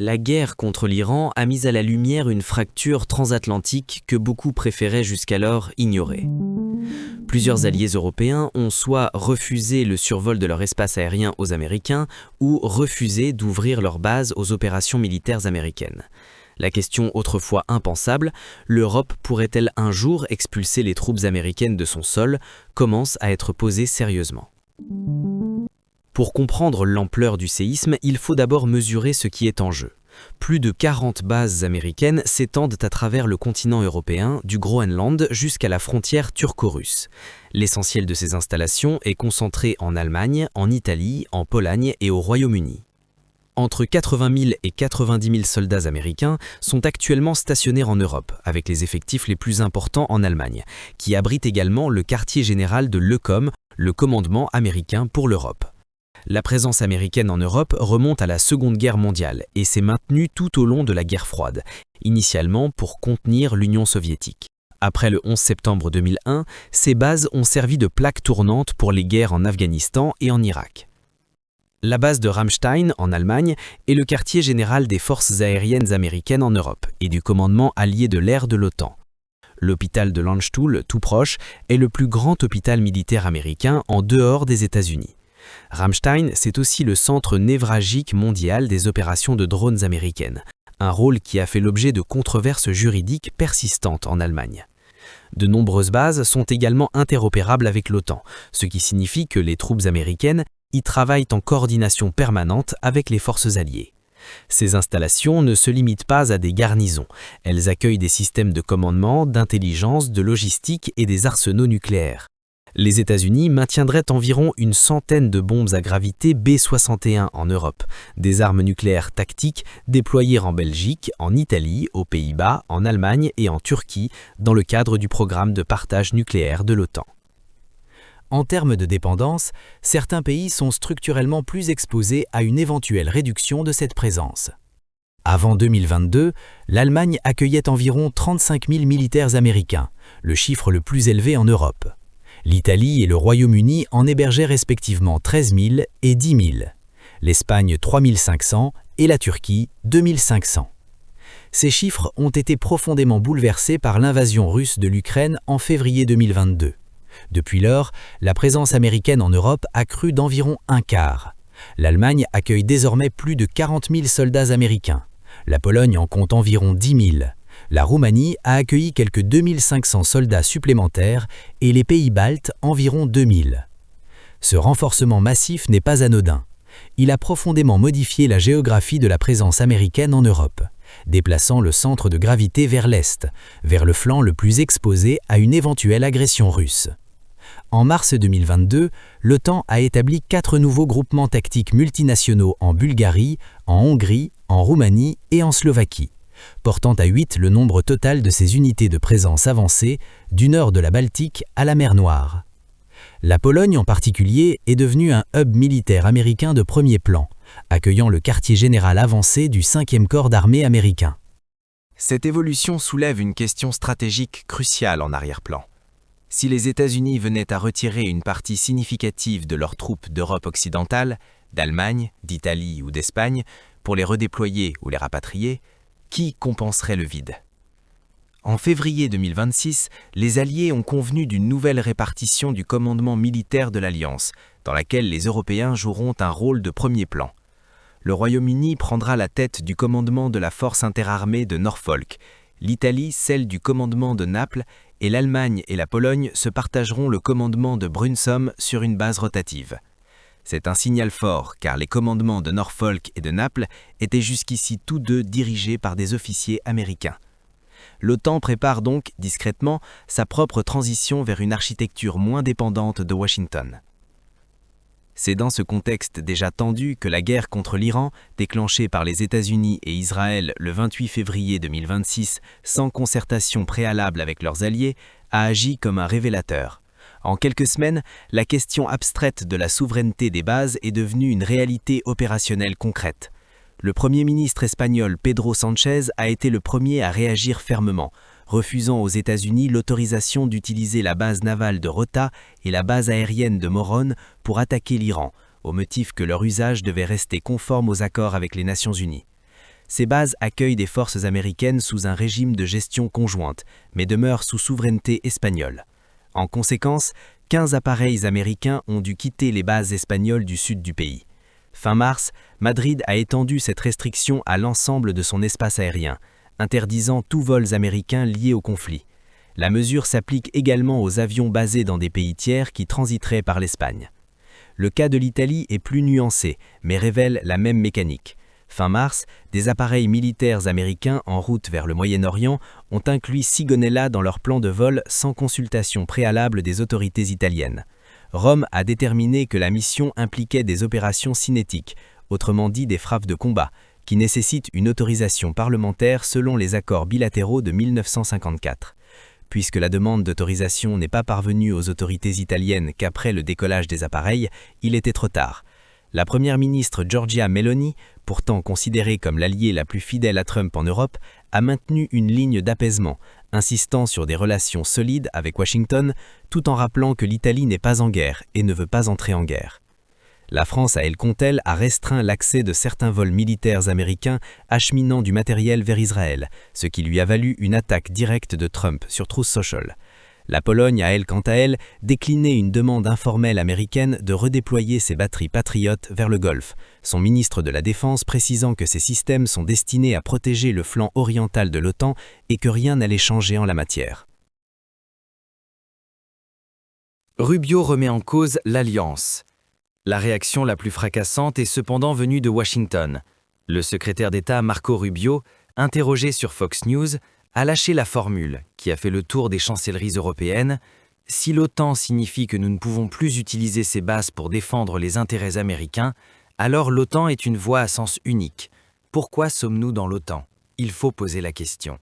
La guerre contre l'Iran a mis à la lumière une fracture transatlantique que beaucoup préféraient jusqu'alors ignorer. Plusieurs alliés européens ont soit refusé le survol de leur espace aérien aux Américains ou refusé d'ouvrir leurs bases aux opérations militaires américaines. La question autrefois impensable, l'Europe pourrait-elle un jour expulser les troupes américaines de son sol, commence à être posée sérieusement. Pour comprendre l'ampleur du séisme, il faut d'abord mesurer ce qui est en jeu. Plus de 40 bases américaines s'étendent à travers le continent européen, du Groenland jusqu'à la frontière turco-russe. L'essentiel de ces installations est concentré en Allemagne, en Italie, en Pologne et au Royaume-Uni. Entre 80 000 et 90 000 soldats américains sont actuellement stationnés en Europe, avec les effectifs les plus importants en Allemagne, qui abrite également le quartier général de l'EUCOM, le commandement américain pour l'Europe. La présence américaine en Europe remonte à la Seconde Guerre mondiale et s'est maintenue tout au long de la guerre froide, initialement pour contenir l'Union soviétique. Après le 11 septembre 2001, ces bases ont servi de plaque tournante pour les guerres en Afghanistan et en Irak. La base de Ramstein, en Allemagne, est le quartier général des forces aériennes américaines en Europe et du commandement allié de l'air de l'OTAN. L'hôpital de Landstuhl, tout proche, est le plus grand hôpital militaire américain en dehors des États-Unis. Ramstein, c'est aussi le centre névralgique mondial des opérations de drones américaines, un rôle qui a fait l'objet de controverses juridiques persistantes en Allemagne. De nombreuses bases sont également interopérables avec l'OTAN, ce qui signifie que les troupes américaines y travaillent en coordination permanente avec les forces alliées. Ces installations ne se limitent pas à des garnisons, elles accueillent des systèmes de commandement, d'intelligence, de logistique et des arsenaux nucléaires. Les États-Unis maintiendraient environ une centaine de bombes à gravité B-61 en Europe, des armes nucléaires tactiques déployées en Belgique, en Italie, aux Pays-Bas, en Allemagne et en Turquie dans le cadre du programme de partage nucléaire de l'OTAN. En termes de dépendance, certains pays sont structurellement plus exposés à une éventuelle réduction de cette présence. Avant 2022, l'Allemagne accueillait environ 35 000 militaires américains, le chiffre le plus élevé en Europe. L'Italie et le Royaume-Uni en hébergeaient respectivement 13 000 et 10 000, l'Espagne 3 500 et la Turquie 2 500. Ces chiffres ont été profondément bouleversés par l'invasion russe de l'Ukraine en février 2022. Depuis lors, la présence américaine en Europe a crû d'environ un quart. L'Allemagne accueille désormais plus de 40 000 soldats américains. La Pologne en compte environ 10 000. La Roumanie a accueilli quelques 2500 soldats supplémentaires et les pays baltes environ 2000. Ce renforcement massif n'est pas anodin. Il a profondément modifié la géographie de la présence américaine en Europe, déplaçant le centre de gravité vers l'Est, vers le flanc le plus exposé à une éventuelle agression russe. En mars 2022, l'OTAN a établi 4 nouveaux groupements tactiques multinationaux en Bulgarie, en Hongrie, en Roumanie et en Slovaquie, portant à 8 le nombre total de ces unités de présence avancée du nord de la Baltique à la mer Noire. La Pologne en particulier est devenue un hub militaire américain de premier plan, accueillant le quartier général avancé du 5e corps d'armée américain. Cette évolution soulève une question stratégique cruciale en arrière-plan. Si les États-Unis venaient à retirer une partie significative de leurs troupes d'Europe occidentale, d'Allemagne, d'Italie ou d'Espagne, pour les redéployer ou les rapatrier, qui compenserait le vide? En février 2026, les Alliés ont convenu d'une nouvelle répartition du commandement militaire de l'Alliance, dans laquelle les Européens joueront un rôle de premier plan. Le Royaume-Uni prendra la tête du commandement de la force interarmée de Norfolk, l'Italie celle du commandement de Naples et l'Allemagne et la Pologne se partageront le commandement de Brunssum sur une base rotative. C'est un signal fort car les commandements de Norfolk et de Naples étaient jusqu'ici tous deux dirigés par des officiers américains. L'OTAN prépare donc, discrètement, sa propre transition vers une architecture moins dépendante de Washington. C'est dans ce contexte déjà tendu que la guerre contre l'Iran, déclenchée par les États-Unis et Israël le 28 février 2026 sans concertation préalable avec leurs alliés, a agi comme un révélateur. En quelques semaines, la question abstraite de la souveraineté des bases est devenue une réalité opérationnelle concrète. Le Premier ministre espagnol Pedro Sánchez a été le premier à réagir fermement, refusant aux États-Unis l'autorisation d'utiliser la base navale de Rota et la base aérienne de Morón pour attaquer l'Iran, au motif que leur usage devait rester conforme aux accords avec les Nations Unies. Ces bases accueillent des forces américaines sous un régime de gestion conjointe, mais demeurent sous souveraineté espagnole. En conséquence, 15 appareils américains ont dû quitter les bases espagnoles du sud du pays. Fin mars, Madrid a étendu cette restriction à l'ensemble de son espace aérien, interdisant tous vols américains liés au conflit. La mesure s'applique également aux avions basés dans des pays tiers qui transiteraient par l'Espagne. Le cas de l'Italie est plus nuancé, mais révèle la même mécanique. Fin mars, des appareils militaires américains en route vers le Moyen-Orient ont inclus Sigonella dans leur plan de vol sans consultation préalable des autorités italiennes. Rome a déterminé que la mission impliquait des opérations cinétiques, autrement dit des frappes de combat, qui nécessitent une autorisation parlementaire selon les accords bilatéraux de 1954. Puisque la demande d'autorisation n'est pas parvenue aux autorités italiennes qu'après le décollage des appareils, il était trop tard. La première ministre Giorgia Meloni, pourtant considérée comme l'alliée la plus fidèle à Trump en Europe, a maintenu une ligne d'apaisement, insistant sur des relations solides avec Washington, tout en rappelant que l'Italie n'est pas en guerre et ne veut pas entrer en guerre. La France, à elle compte elle, a restreint l'accès de certains vols militaires américains acheminant du matériel vers Israël, ce qui lui a valu une attaque directe de Trump sur Truth Social. La Pologne a, elle, quant à elle, décliné une demande informelle américaine de redéployer ses batteries patriotes vers le Golfe, son ministre de la Défense précisant que ces systèmes sont destinés à protéger le flanc oriental de l'OTAN et que rien n'allait changer en la matière. Rubio remet en cause l'alliance. La réaction la plus fracassante est cependant venue de Washington. Le secrétaire d'État Marco Rubio, interrogé sur Fox News, a lâché la formule, qui a fait le tour des chancelleries européennes. Si l'OTAN signifie que nous ne pouvons plus utiliser ces bases pour défendre les intérêts américains, alors l'OTAN est une voie à sens unique. Pourquoi sommes-nous dans l'OTAN? Il faut poser la question.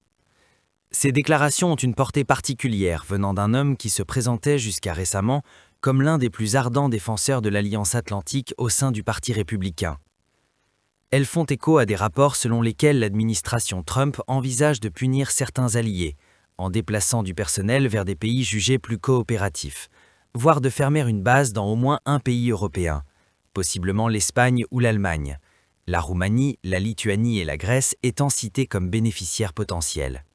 Ces déclarations ont une portée particulière venant d'un homme qui se présentait jusqu'à récemment comme l'un des plus ardents défenseurs de l'Alliance Atlantique au sein du Parti républicain. Elles font écho à des rapports selon lesquels l'administration Trump envisage de punir certains alliés, en déplaçant du personnel vers des pays jugés plus coopératifs, voire de fermer une base dans au moins un pays européen, possiblement l'Espagne ou l'Allemagne, la Roumanie, la Lituanie et la Grèce étant cités comme bénéficiaires potentiels.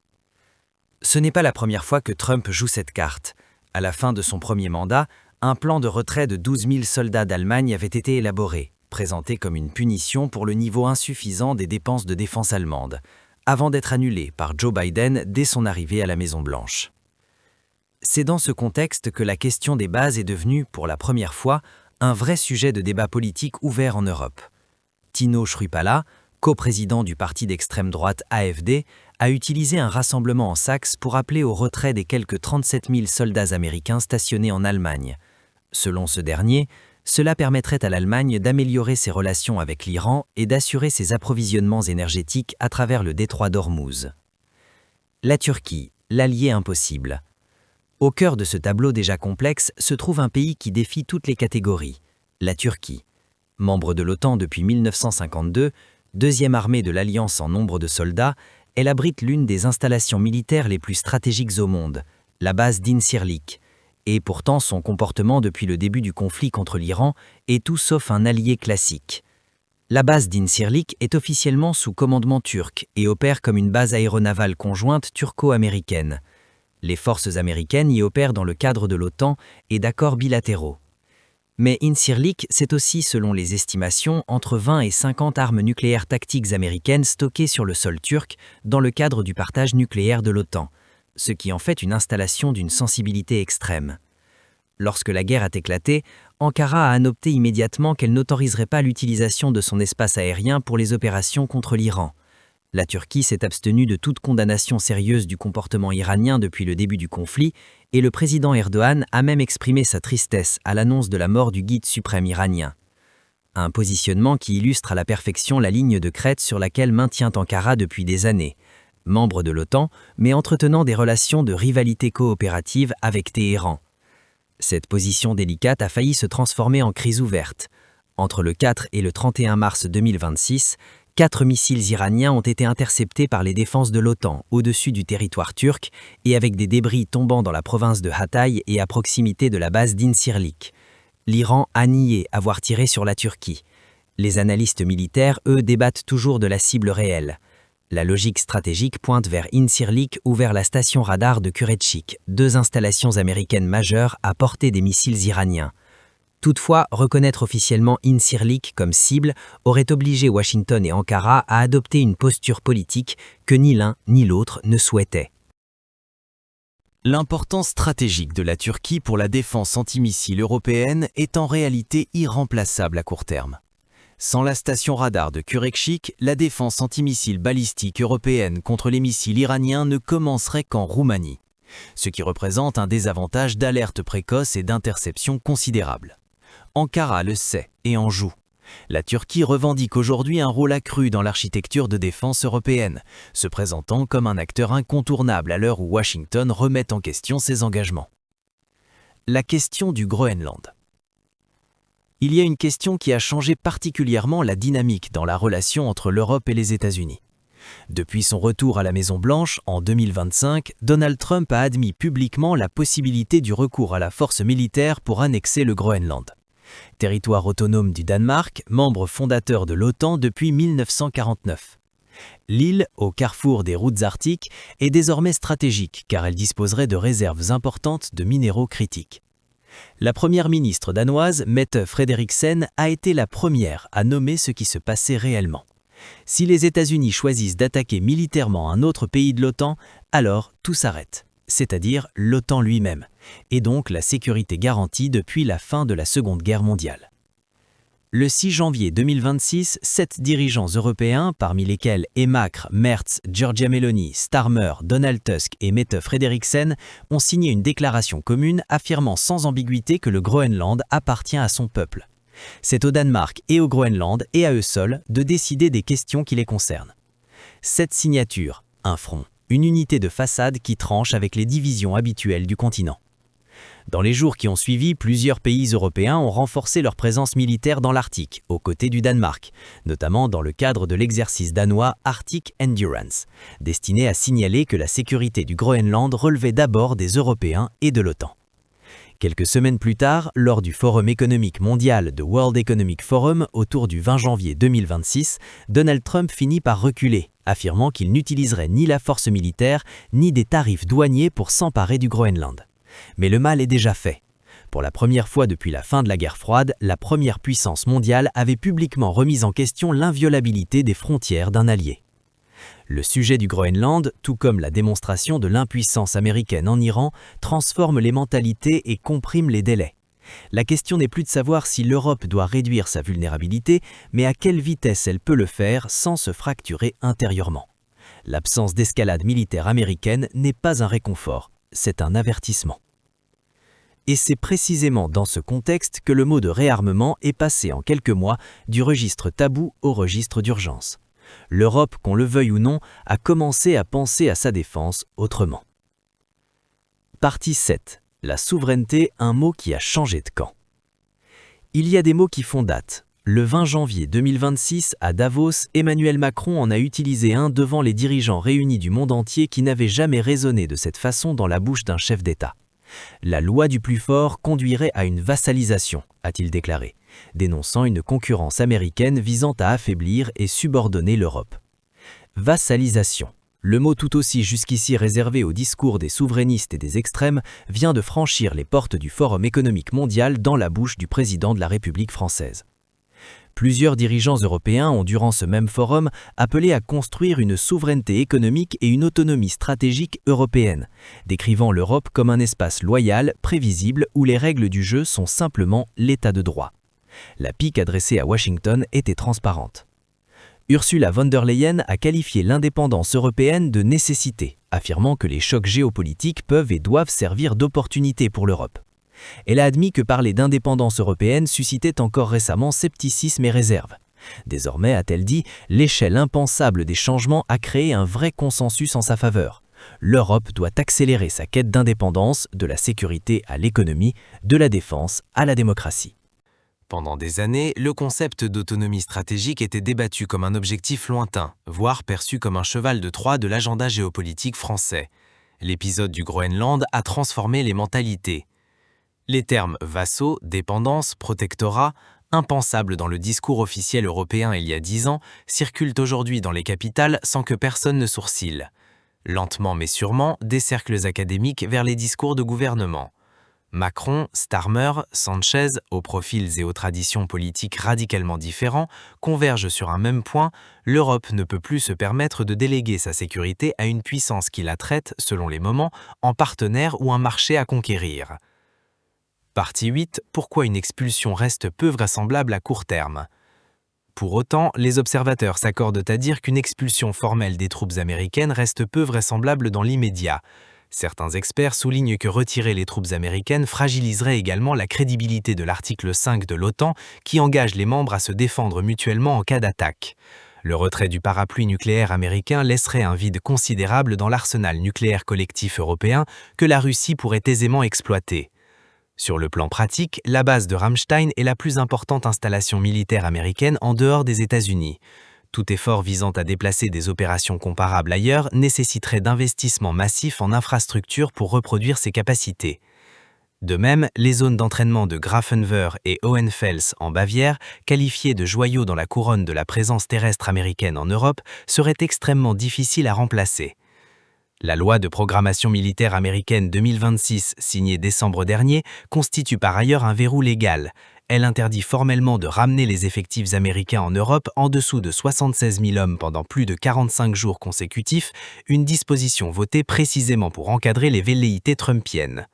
Ce n'est pas la première fois que Trump joue cette carte. À la fin de son premier mandat, un plan de retrait de 12 000 soldats d'Allemagne avait été élaboré, présenté comme une punition pour le niveau insuffisant des dépenses de défense allemandes, avant d'être annulé par Joe Biden dès son arrivée à la Maison-Blanche. C'est dans ce contexte que la question des bases est devenue, pour la première fois, un vrai sujet de débat politique ouvert en Europe. Tino Schrypala, coprésident du parti d'extrême droite AfD, a utilisé un rassemblement en Saxe pour appeler au retrait des quelques 37 000 soldats américains stationnés en Allemagne. Selon ce dernier, cela permettrait à l'Allemagne d'améliorer ses relations avec l'Iran et d'assurer ses approvisionnements énergétiques à travers le détroit d'Ormuz. La Turquie, l'allié impossible. Au cœur de ce tableau déjà complexe se trouve un pays qui défie toutes les catégories, la Turquie. Membre de l'OTAN depuis 1952, deuxième armée de l'Alliance en nombre de soldats, elle abrite l'une des installations militaires les plus stratégiques au monde, la base d'Incirlik. Et pourtant son comportement depuis le début du conflit contre l'Iran est tout sauf un allié classique. La base d'Incirlik est officiellement sous commandement turc et opère comme une base aéronavale conjointe turco-américaine. Les forces américaines y opèrent dans le cadre de l'OTAN et d'accords bilatéraux. Mais Incirlik, c'est aussi, selon les estimations, entre 20 et 50 armes nucléaires tactiques américaines stockées sur le sol turc dans le cadre du partage nucléaire de l'OTAN, ce qui en fait une installation d'une sensibilité extrême. Lorsque la guerre a éclaté, Ankara a annoncé immédiatement qu'elle n'autoriserait pas l'utilisation de son espace aérien pour les opérations contre l'Iran. La Turquie s'est abstenue de toute condamnation sérieuse du comportement iranien depuis le début du conflit, et le président Erdogan a même exprimé sa tristesse à l'annonce de la mort du guide suprême iranien. Un positionnement qui illustre à la perfection la ligne de crête sur laquelle maintient Ankara depuis des années. Membre de l'OTAN, mais entretenant des relations de rivalité coopérative avec Téhéran. Cette position délicate a failli se transformer en crise ouverte. Entre le 4 et le 31 mars 2026, 4 missiles iraniens ont été interceptés par les défenses de l'OTAN au-dessus du territoire turc et avec des débris tombant dans la province de Hatay et à proximité de la base d'Incirlik. L'Iran a nié avoir tiré sur la Turquie. Les analystes militaires, eux, débattent toujours de la cible réelle. La logique stratégique pointe vers Incirlik ou vers la station radar de Kureçik, deux installations américaines majeures à portée des missiles iraniens. Toutefois, reconnaître officiellement Incirlik comme cible aurait obligé Washington et Ankara à adopter une posture politique que ni l'un ni l'autre ne souhaitaient. L'importance stratégique de la Turquie pour la défense antimissile européenne est en réalité irremplaçable à court terme. Sans la station radar de Kureçik, la défense antimissile balistique européenne contre les missiles iraniens ne commencerait qu'en Roumanie, ce qui représente un désavantage d'alerte précoce et d'interception considérable. Ankara le sait et en joue. La Turquie revendique aujourd'hui un rôle accru dans l'architecture de défense européenne, se présentant comme un acteur incontournable à l'heure où Washington remet en question ses engagements. La question du Groenland. Il y a une question qui a changé particulièrement la dynamique dans la relation entre l'Europe et les États-Unis. Depuis son retour à la Maison-Blanche en 2025, Donald Trump a admis publiquement la possibilité du recours à la force militaire pour annexer le Groenland. Territoire autonome du Danemark, membre fondateur de l'OTAN depuis 1949. L'île, au carrefour des routes arctiques, est désormais stratégique car elle disposerait de réserves importantes de minéraux critiques. La première ministre danoise, Mette Frederiksen, a été la première à nommer ce qui se passait réellement. Si les États-Unis choisissent d'attaquer militairement un autre pays de l'OTAN, alors tout s'arrête, c'est-à-dire l'OTAN lui-même, et donc la sécurité garantie depuis la fin de la Seconde Guerre mondiale. Le 6 janvier 2026, 7 dirigeants européens, parmi lesquels Emancre, Merz, Giorgia Meloni, Starmer, Donald Tusk et Mette Frederiksen, ont signé une déclaration commune affirmant sans ambiguïté que le Groenland appartient à son peuple. C'est au Danemark et au Groenland, et à eux seuls, de décider des questions qui les concernent. Cette signature, un front, une unité de façade qui tranche avec les divisions habituelles du continent. Dans les jours qui ont suivi, plusieurs pays européens ont renforcé leur présence militaire dans l'Arctique, aux côtés du Danemark, notamment dans le cadre de l'exercice danois Arctic Endurance, destiné à signaler que la sécurité du Groenland relevait d'abord des Européens et de l'OTAN. Quelques semaines plus tard, lors du Forum économique mondial de World Economic Forum autour du 20 janvier 2026, Donald Trump finit par reculer, affirmant qu'il n'utiliserait ni la force militaire ni des tarifs douaniers pour s'emparer du Groenland. Mais le mal est déjà fait. Pour la première fois depuis la fin de la guerre froide, la première puissance mondiale avait publiquement remis en question l'inviolabilité des frontières d'un allié. Le sujet du Groenland, tout comme la démonstration de l'impuissance américaine en Iran, transforme les mentalités et comprime les délais. La question n'est plus de savoir si l'Europe doit réduire sa vulnérabilité, mais à quelle vitesse elle peut le faire sans se fracturer intérieurement. L'absence d'escalade militaire américaine n'est pas un réconfort, c'est un avertissement. Et c'est précisément dans ce contexte que le mot de réarmement est passé en quelques mois du registre tabou au registre d'urgence. L'Europe, qu'on le veuille ou non, a commencé à penser à sa défense autrement. Partie 7. La souveraineté, un mot qui a changé de camp. Il y a des mots qui font date. Le 20 janvier 2026, à Davos, Emmanuel Macron en a utilisé un devant les dirigeants réunis du monde entier qui n'avaient jamais résonné de cette façon dans la bouche d'un chef d'État. La loi du plus fort conduirait à une vassalisation, a-t-il déclaré, dénonçant une concurrence américaine visant à affaiblir et subordonner l'Europe. Vassalisation. Le mot tout aussi jusqu'ici réservé au discours des souverainistes et des extrêmes vient de franchir les portes du Forum économique mondial dans la bouche du président de la République française. Plusieurs dirigeants européens ont durant ce même forum appelé à construire une souveraineté économique et une autonomie stratégique européenne, décrivant l'Europe comme un espace loyal, prévisible, où les règles du jeu sont simplement l'état de droit. La pique adressée à Washington était transparente. Ursula von der Leyen a qualifié l'indépendance européenne de nécessité, affirmant que les chocs géopolitiques peuvent et doivent servir d'opportunité pour l'Europe. Elle a admis que parler d'indépendance européenne suscitait encore récemment scepticisme et réserve. Désormais, a-t-elle dit, l'échelle impensable des changements a créé un vrai consensus en sa faveur. L'Europe doit accélérer sa quête d'indépendance, de la sécurité à l'économie, de la défense à la démocratie. Pendant des années, le concept d'autonomie stratégique était débattu comme un objectif lointain, voire perçu comme un cheval de Troie de l'agenda géopolitique français. L'épisode du Groenland a transformé les mentalités. Les termes vassaux, dépendance, protectorat impensables dans le discours officiel européen il y a 10 ans, circulent aujourd'hui dans les capitales sans que personne ne sourcille. Lentement mais sûrement, des cercles académiques vers les discours de gouvernement. Macron, Starmer, Sanchez, aux profils et aux traditions politiques radicalement différents, convergent sur un même point: l'Europe ne peut plus se permettre de déléguer sa sécurité à une puissance qui la traite, selon les moments, en partenaire ou un marché à conquérir. Partie 8. Pourquoi une expulsion reste peu vraisemblable à court terme? Pour autant, les observateurs s'accordent à dire qu'une expulsion formelle des troupes américaines reste peu vraisemblable dans l'immédiat. Certains experts soulignent que retirer les troupes américaines fragiliserait également la crédibilité de l'article 5 de l'OTAN qui engage les membres à se défendre mutuellement en cas d'attaque. Le retrait du parapluie nucléaire américain laisserait un vide considérable dans l'arsenal nucléaire collectif européen que la Russie pourrait aisément exploiter. Sur le plan pratique, la base de Ramstein est la plus importante installation militaire américaine en dehors des États-Unis. Tout effort visant à déplacer des opérations comparables ailleurs nécessiterait d'investissements massifs en infrastructures pour reproduire ces capacités. De même, les zones d'entraînement de Grafenwöhr et Hohenfels en Bavière, qualifiées de joyaux dans la couronne de la présence terrestre américaine en Europe, seraient extrêmement difficiles à remplacer. La loi de programmation militaire américaine 2026, signée décembre dernier, constitue par ailleurs un verrou légal. Elle interdit formellement de ramener les effectifs américains en Europe en dessous de 76 000 hommes pendant plus de 45 jours consécutifs, une disposition votée précisément pour encadrer les velléités trumpiennes.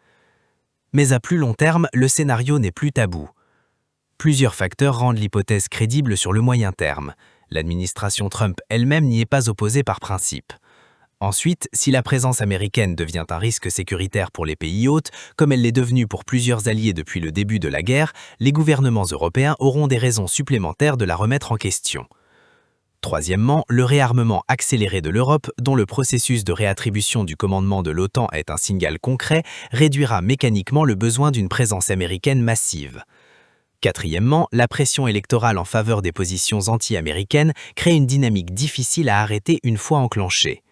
Mais à plus long terme, le scénario n'est plus tabou. Plusieurs facteurs rendent l'hypothèse crédible sur le moyen terme. L'administration Trump elle-même n'y est pas opposée par principe. Ensuite, si la présence américaine devient un risque sécuritaire pour les pays hôtes, comme elle l'est devenue pour plusieurs alliés depuis le début de la guerre, les gouvernements européens auront des raisons supplémentaires de la remettre en question. Troisièmement, le réarmement accéléré de l'Europe, dont le processus de réattribution du commandement de l'OTAN est un signal concret, réduira mécaniquement le besoin d'une présence américaine massive. Quatrièmement, la pression électorale en faveur des positions anti-américaines crée une dynamique difficile à arrêter une fois enclenchée.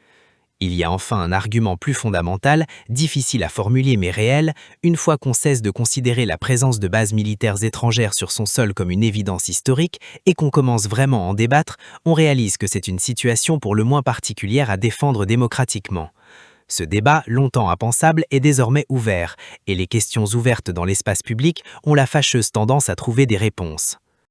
Il y a enfin un argument plus fondamental, difficile à formuler mais réel: une fois qu'on cesse de considérer la présence de bases militaires étrangères sur son sol comme une évidence historique et qu'on commence vraiment à en débattre, on réalise que c'est une situation pour le moins particulière à défendre démocratiquement. Ce débat, longtemps impensable, est désormais ouvert, et les questions ouvertes dans l'espace public ont la fâcheuse tendance à trouver des réponses.